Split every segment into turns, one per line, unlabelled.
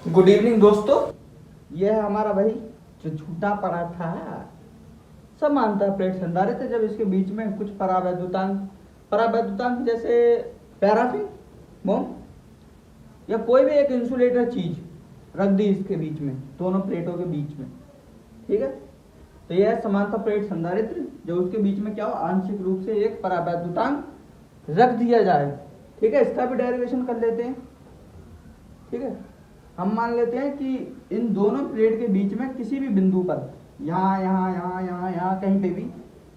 Good evening दोस्तों। ये है हमारा भाई जो झूठा पराठा है। सब मानता है प्लेट संधारित है जब इसके बीच में कुछ परावैद्युतांक जैसे पैराफिन, मोम या कोई भी एक इंसुलेटर चीज रख दी इसके बीच में, दोनों प्लेटों के बीच में। ठीक है, तो यह है समानता प्लेट संधारित्र जो उसके बीच में क्या हो, आंशिक रूप से एक परावैद्युतांक रख दिया जाए। ठीक है, इसका भी डेरिवेशन कर लेते हैं। ठीक है, हम मान लेते हैं कि इन दोनों प्लेट के बीच में किसी भी बिंदु पर यहाँ यहाँ यहाँ यहाँ यहाँ कहीं पे भी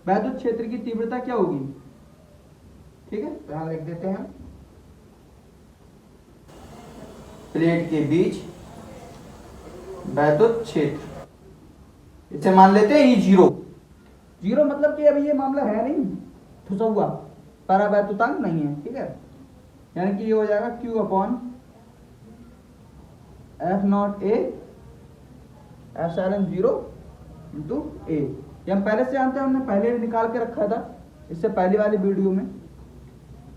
वैद्युत क्षेत्र की तीव्रता क्या होगी। ठीक है, तो यहाँ लिख देते हैं प्लेट के बीच वैद्युत क्षेत्र, इसे मान लेते हैं E0। जीरो मतलब कि अभी ये मामला है नहीं फंसा हुआ, परावैद्युतांक नहीं है। ठीक है, यानी कि ये हो जाएगा Q upon F not A epsilon 0 into A. ये हम पहले से जानते हैं, हमने पहले भी निकाल के रखा था इससे पहले वाली वीडियो में।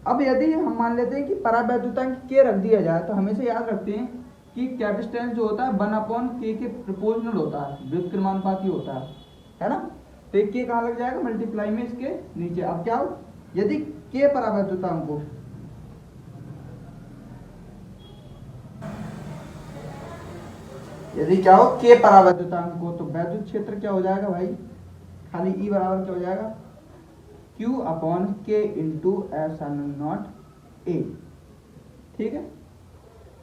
अब यदि हम मान लेते हैं कि परावैद्युतांक के रख दिया जाए तो हमेशा याद रखते हैं कि कैपेसिटेंस जो होता है 1/k के प्रोपोर्शनल होता है, व्युत्क्रमानुपाती होता है ना। तो एक के कहाँ लग जाएगा, मल्टीप्लाई में इसके नीचे। अब क्या हो, यदि के परावैद्युतांक को यदि क्या हो के परावैद्युतांक को, तो वैद्युत क्षेत्र क्या हो जाएगा भाई, खाली ई बराबर क्या हो जाएगा Q अपॉन के इंटू एप्सिलॉन नॉट ए। ठीक है,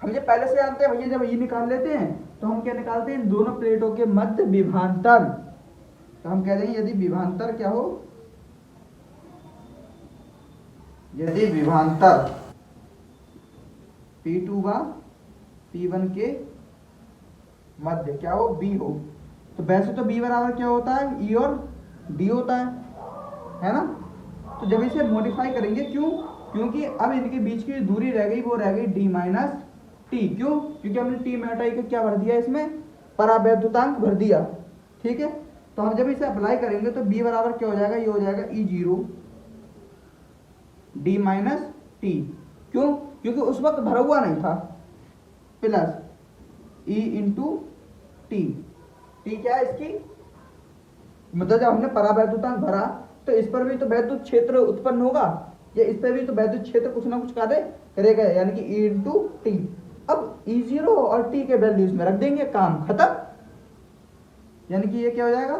हम ये पहले से जानते हैं भैया, जब ये निकाल लेते हैं तो हम क्या निकालते हैं, दोनों प्लेटों के मध्य विभवांतर। तो हम कह देंगे यदि विभवांतर क्या हो, यदि विभवांतर P2 व P1 के मध्य क्या हो, B हो। तो वैसे तो B बराबर क्या होता है, E और D होता है ना। तो जब इसे मॉडिफाई करेंगे, क्यों, क्योंकि अब इनके बीच की दूरी रह गई वो रह गई D माइनस टी। क्यों, क्योंकि हमने T में हटाई के क्या भर दिया, इसमें परावैद्युतांक भर दिया। ठीक है, तो हम जब इसे अप्लाई करेंगे तो B बराबर क्या हो जाएगा, ये हो जाएगा E0 D माइनस टी। क्यों, क्योंकि उस वक्त भरा हुआ नहीं था, plus E into T. T क्या है इसकी, मतलब जब हमने परावैद्युतांक भरा तो इस पर भी तो वैद्युत क्षेत्र उत्पन्न होगा, या इस पर भी तो वैद्युत क्षेत्र कुछ ना कुछ कार्य करेगा, यानी कि E इंटू टी। अब E0 और T के वैल्यूज में रख देंगे, काम खत्म। यानी कि ये क्या हो जाएगा,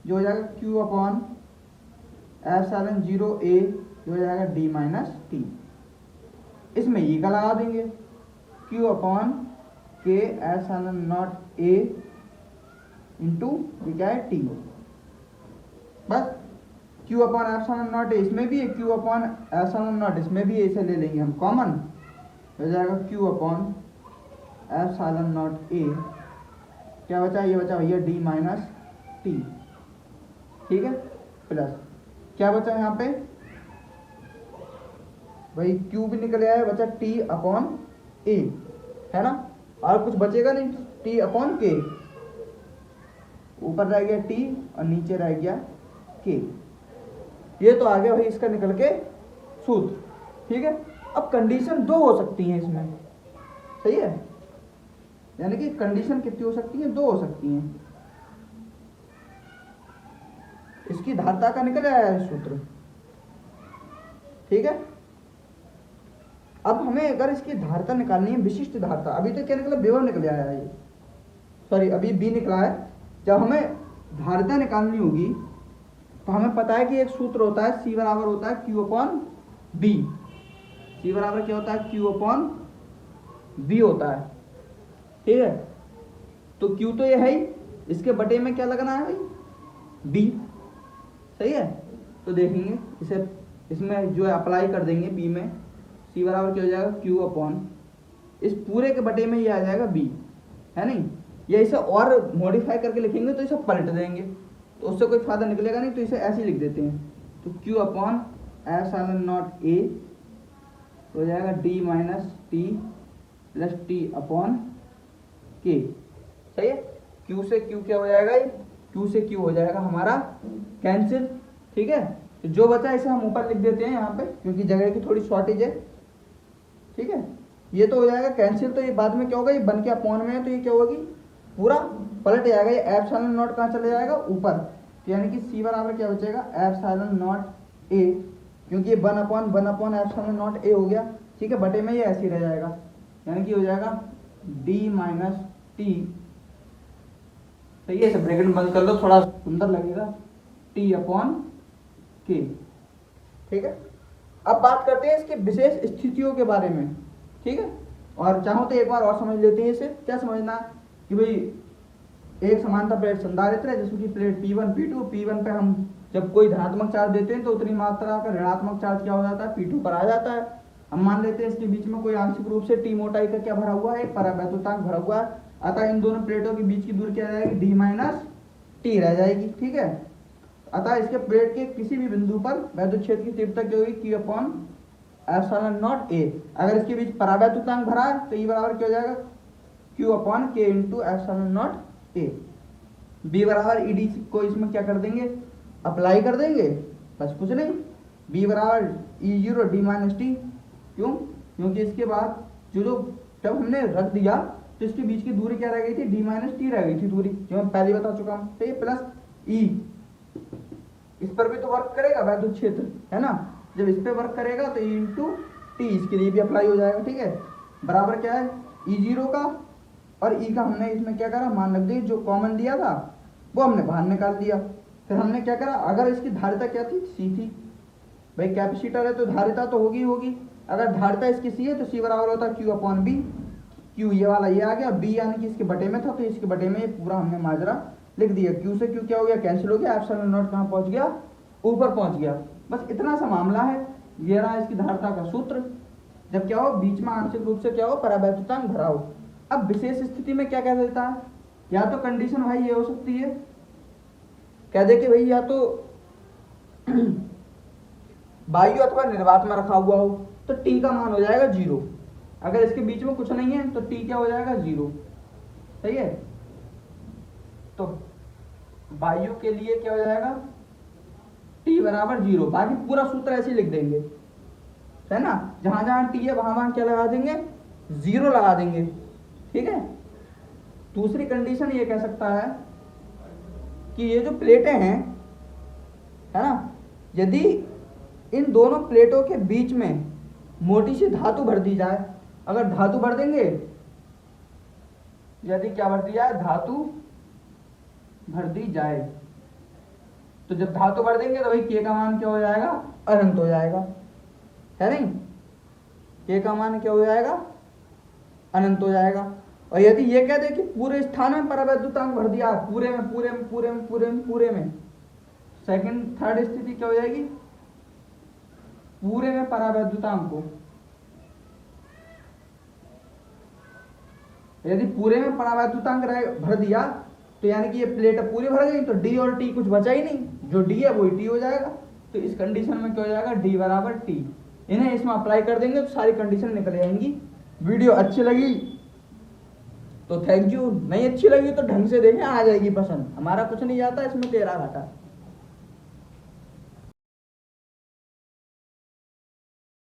जो हो जाएगा Q अपॉन एप्सिलॉन 0 ए, जो हो जाएगा D माइनस टी। इसमें E का लगा देंगे, Q अपॉन के एप्सिलॉन नॉट ए इंटू ये क्या है T। बस Q upon epsilon not a इसमें भी है, Q अपॉन एप्सिलॉन नॉट इसमें भी है, इसे ले लेंगे हम कॉमन, हो जाएगा Q upon epsilon not a. क्या बचा, ये बचा भैया D माइनस टी। ठीक है, प्लस क्या बचा यहाँ पे भाई, Q भी निकल आया, बचा T अपॉन ए, है ना। और कुछ बचेगा नहीं, T अपॉन के, ऊपर रह गया T और नीचे रह गया K। ये तो आ गया भाई इसका निकल के सूत्र। ठीक है, अब कंडीशन दो हो सकती हैं इसमें, सही है, यानी कि कंडीशन कितनी हो सकती है, दो हो सकती हैं। इसकी धारता का निकल आया है सूत्र। ठीक है, अब हमें अगर इसकी धारता निकालनी है, विशिष्ट धारता, अभी तो क्या निकला, विभव निकल आया है, सॉरी अभी बी निकला है। जब हमें धारता निकालनी होगी तो हमें पता है कि एक सूत्र होता है, C बराबर होता है Q अपॉन बी। C बराबर क्या होता है, Q अपॉन बी होता है। ठीक है, तो Q तो ये है ही, इसके बटे में क्या लगना है भाई, B। सही है, तो देखेंगे इसे, इसमें जो है अप्लाई कर देंगे B में, C बराबर क्या हो जाएगा, Q अपॉन इस पूरे के बटे में ये आ जाएगा B, है नहीं। या इसे और मॉडिफाई करके लिखेंगे तो इसे पलट देंगे, तो उससे कोई फायदा निकलेगा नहीं, तो इसे ऐसे ही लिख देते हैं। तो Q upon epsilon not a हो जाएगा D minus T plus T upon के। सही है, Q से Q क्या हो जाएगा, Q से Q हो जाएगा हमारा कैंसिल। ठीक है, तो जो बचा इसे हम ऊपर लिख देते हैं यहाँ पे, क्योंकि जगह की थोड़ी शॉर्टेज है। ठीक है, ये तो हो जाएगा कैंसिल, तो ये बाद में क्या होगा, ये बन के अपॉन में है तो ये क्या होगी, पूरा पलट जाएगा, ये एप्सिलॉन नॉट कहाँ चले जाएगा, ऊपर। तो यानी कि सी बराबर क्या बचेगा, एप्सिलॉन नॉट ए, क्योंकि ये 1/1 एप्सिलॉन नॉट ए हो गया, ठीक है, बटे में ये ऐसे ही रह जाएगा, यानी कि हो जाएगा डी माइनस टी, सही है, इसे ब्रैकेट में बंद कर लो, थोड़ा सुंदर लगेगा, टी अपॉन के, ठीक है। अब बात करते हैं इसके विशेष स्थितियों के बारे में, ठीक है, और चाहो तो एक बार और समझ लेते हैं इसे। क्या समझना कि भाई एक समानता प्लेट संधारित्र है, जिसमें कि प्लेट P1 P2, P1 पे हम जब कोई धनात्मक चार्ज देते हैं तो उतनी मात्रा का ऋणात्मक चार्ज क्या हो जाता है, P2 पर आ जाता है। हम मान लेते हैं इसके बीच में कोई आंशिक रूप से T मोटाई का क्या भरा हुआ है, परावैद्युतांक भरा हुआ है, अतः इन दोनों प्लेटों के बीच की दूरी क्या रहेगी, D माइनस टी रह जाएगी, ठीक है। अतः इसके प्लेट के किसी भी बिंदु पर वैद्युत क्षेत्र की तीव्रता क्या होगी, Q upon epsilon not a. अगर इसके बीच परावैद्युतांक भरा है तो E बराबर क्या हो जाएगा, Q अपॉन के into epsilon not a. B बराबर ईडी को इसमें क्या कर देंगे, अप्लाई कर देंगे, बस कुछ नहीं, B बराबर E0 D माइनस टी, क्यों, क्योंकि इसके बाद जो जब हमने रख दिया तो इसके बीच की दूरी क्या रह गई थी, D माइनस टी रह गई थी दूरी, जो मैं पहले बता चुका हूँ, तो ये प्लस E, इस पर भी तो वर्क करेगा वैद्युत क्षेत्र, है ना, जब इस पे वर्क करेगा तो E इंटू टी इसके लिए भी अप्लाई हो जाएगा, ठीक है, बराबर क्या है E0 का, और E का हमने इसमें क्या करा, मान रख दिया, जो कॉमन दिया था वो हमने बाहर निकाल दिया। फिर हमने क्या करा, अगर इसकी धारिता क्या थी, C थी, भाई कैपेसिटर है तो धारिता तो होगी, अगर धारिता इसकी C है तो C बराबर होता है Q अपॉन बी, Q ये वाला ये आ गया, B यानी कि इसके बटे में था तो इसके बटे में ये पूरा हमने माजरा लिख दिया, Q से Q क्या हो गया, कैंसिल हो गया, एप्सिलॉन नॉट कहाँ पहुंच गया, ऊपर पहुंच गया, बस इतना सा मामला है। ये रहा इसकी धारिता का सूत्र, जब क्या हो, बीच में आंशिक रूप से क्या हो, परावैद्युतांक भरा हो। अब विशेष स्थिति में क्या कह देता है, या तो कंडीशन भाई ये हो सकती है, कह दे कि भाई या तो वायु अथवा निर्वात में रखा हुआ हो तो T का मान हो जाएगा 0, अगर इसके बीच में कुछ नहीं है तो T क्या हो जाएगा 0, सही है। तो वायु के लिए क्या हो जाएगा, T बराबर 0, बाकी पूरा सूत्र ऐसे ही लिख देंगे, है ना, जहां जहां T है वहां वहां क्या लगा देंगे, 0 लगा देंगे, ठीक है। दूसरी कंडीशन ये कह सकता है कि ये जो प्लेटें हैं, है ना, यदि इन दोनों प्लेटों के बीच में मोटी सी धातु भर दी जाए, अगर धातु भर देंगे, यदि क्या भर दिया है, धातु भर दी जाए, तो जब धातु भर देंगे तो भाई K का मान क्या हो जाएगा, अनंत हो जाएगा, है नहीं, K का मान क्या हो जाएगा, अनंत हो जाएगा। और यदि ये कह दे कि पूरे स्थान में परावैद्युतांक भर दिया, पूरे में, सेकंड थर्ड स्थिति क्या हो जाएगी, पूरे में परावैद्युतांक को, यदि पूरे में परावैद्युतांक भर दिया तो यानी कि ये प्लेट पूरी भर गई, तो D और T कुछ बचा ही नहीं, जो D है वही T हो जाएगा, तो इस कंडीशन में क्या हो जाएगा, D बराबर T। इन्हें इसमें अप्लाई कर देंगे तो सारी कंडीशन निकल जाएंगी। वीडियो अच्छी लगी तो थैंक यू, नहीं अच्छी लगी तो ढंग से देखें, आ जाएगी पसंद, हमारा कुछ नहीं जाता इसमें, तेरा घाटा।